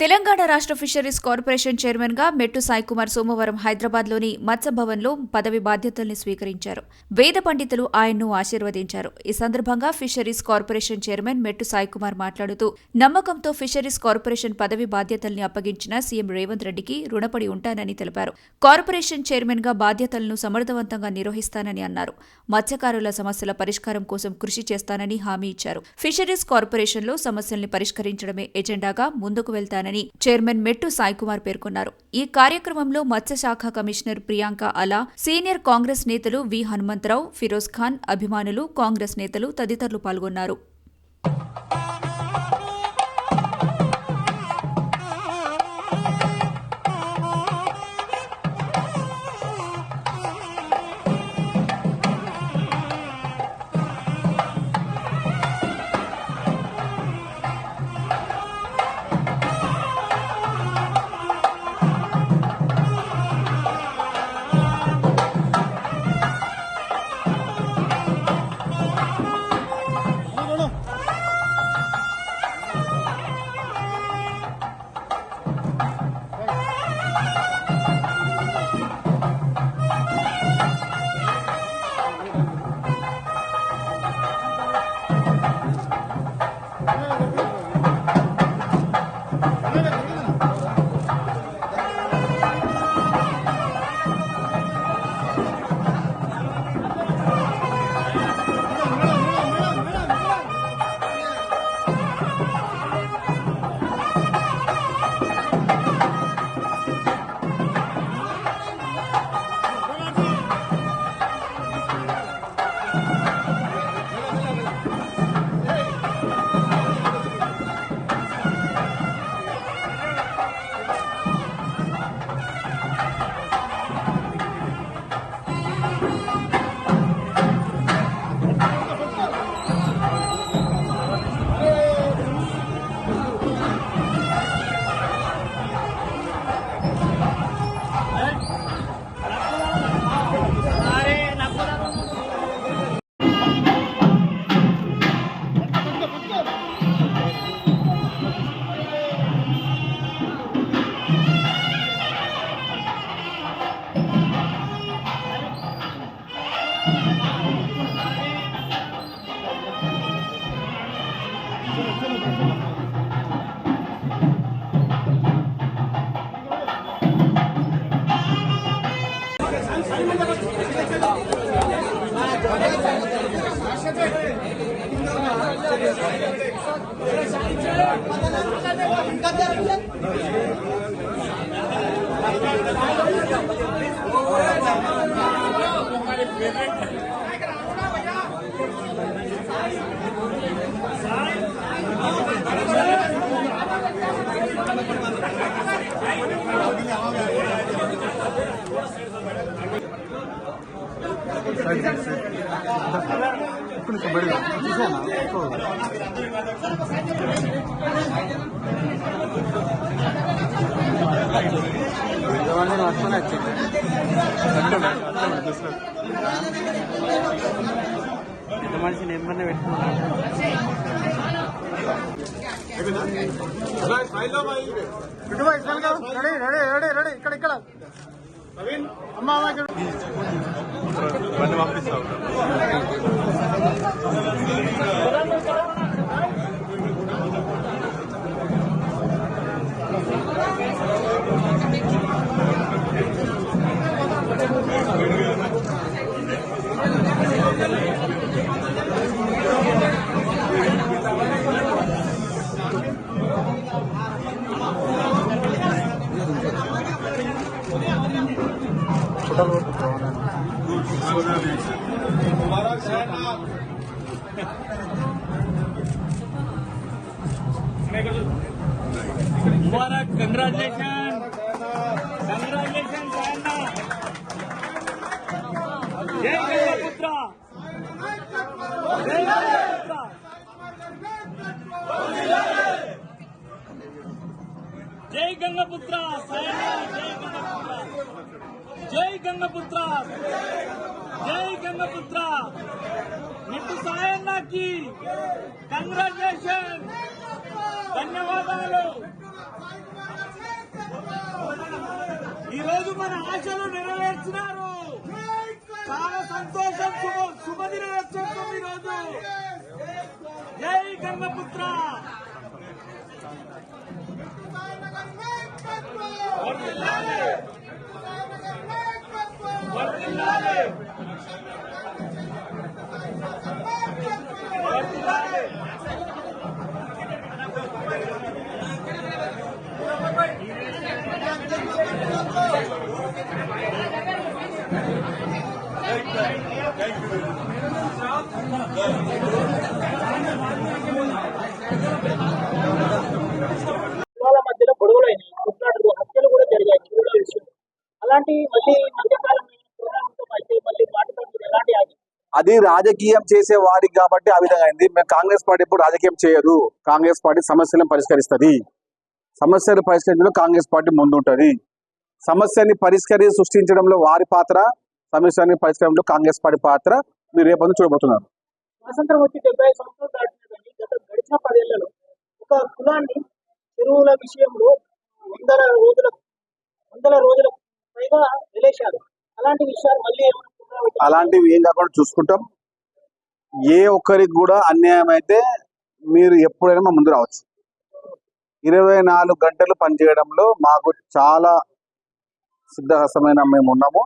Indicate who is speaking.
Speaker 1: తెలంగాణ రాష్ట్ర fisheries corporation chairman గా మెట్టు సాయి కుమార్ సోమవారం హైదరాబాద్లోని మత్స్య భవన్లో పదవి బాధ్యతల్ని స్వీకరించారు. వేద పండితులు ఆయన్ను ఆశీర్వదించారు. ఈ సందర్భంగా ఫిషరీస్ కార్పొరేషన్ చైర్మన్ మెట్టు సాయి కుమార్ మాట్లాడుతూ, నమ్మకంతో ఫిషరీస్ కార్పొరేషన్ పదవి బాధ్యతల్ని అప్పగించిన సీఎం రేవంత్ రెడ్డికి రుణపడి ఉంటానని తెలిపారు. కార్పొరేషన్ చైర్మన్ గా బాధ్యతలను సమర్థవంతంగా నిర్వహిస్తానని అన్నారు. మత్స్యకారుల సమస్యల పరిష్కారం కోసం కృషి చేస్తానని హామీ ఇచ్చారు. ఫిషరీస్ కార్పొరేషన్లో సమస్యల్ని పరిష్కరించడమే ఎజెండాగా ముందుకు వెళ్తానని చైర్మన్ మెట్టు సాయి కుమార్ పేర్కొన్నారు. ఈ కార్యక్రమంలో మత్స్యశాఖ కమిషనర్ ప్రియాంక అలా, సీనియర్ కాంగ్రెస్ నేతలు వి హనుమంతరావు, ఫిరోజ్ ఖాన్, అభిమానులు, కాంగ్రెస్ నేతలు తదితరులు పాల్గొన్నారు.
Speaker 2: మనిషి నెంబర్నే పెట్టుకున్నాను. ఇక్కడ అమ్మా పంపిస్తావు.
Speaker 3: मुबारक, कंग्रेचुलेशन, कंग्रेचुलेशन सायना. जय गंगापुत्र, जय गंगापुत्र, जय गंगापुत्र सायना, जय गंगापुत्र, जय गंगापुत्र. మెట్టు సాయన్నకి కంగ్రాచులేషన్, ధన్యవాదాలు. మన ఆశలు నెరవేర్చినారు. చాలా సంతోషం. శుభదిన వచ్చేస్తుంది ఈరోజు. జై గంగపుత్ర. వర్ధిల్లాలి. వర్ధిల్లాలి. వర్ధిల్లాలి.
Speaker 2: కులాల మధ్యలో గొడవలైనాయి, కొట్లాటలు, హత్యలు కూడా జరిగాయి కులాల విషయం. అలాంటి మళ్ళీ మధ్యకాలం అయితే మళ్ళీ వాటితో మీరు ఎలాంటి ఆగి
Speaker 4: అది రాజకీయం చేసే వారికి కాబట్టి ఆ విధంగా అయింది. మేము కాంగ్రెస్ పార్టీ ఇప్పుడు రాజకీయం చేయదు. కాంగ్రెస్ పార్టీ సమస్యలను పరిష్కరిస్తుంది. సమస్యలు పరిష్కరించడంలో కాంగ్రెస్ పార్టీ ముందుంటది. సమస్యని సృష్టించడంలో వారి పాత్ర, సమస్యని పరిష్కరించడంలో కాంగ్రెస్ పార్టీ పాత్ర మీరు రేపొద్దు చూడబోతున్నారు.
Speaker 2: స్వాతంత్రం వచ్చి 75 సంవత్సరాలు దాటినా కానీ గడిచిన 10 ఏళ్లలో ఒక కులాన్ని చెరువుల విషయంలో వందల రోజుల పైగా నిలేశారు. అలాంటి విషయాలు మళ్ళీ ఏమైనా పునరావృతం
Speaker 4: అలాంటివి ఏం కాకుండా చూసుకుంటాం. ఏ ఒక్కరికి కూడా అన్యాయం అయితే మీరు ఎప్పుడైనా మా ముందు రావచ్చు. 24 గంటలు పనిచేయడంలో మాకు చాలా సిద్ధహస్తమైన మేము ఉన్నాము.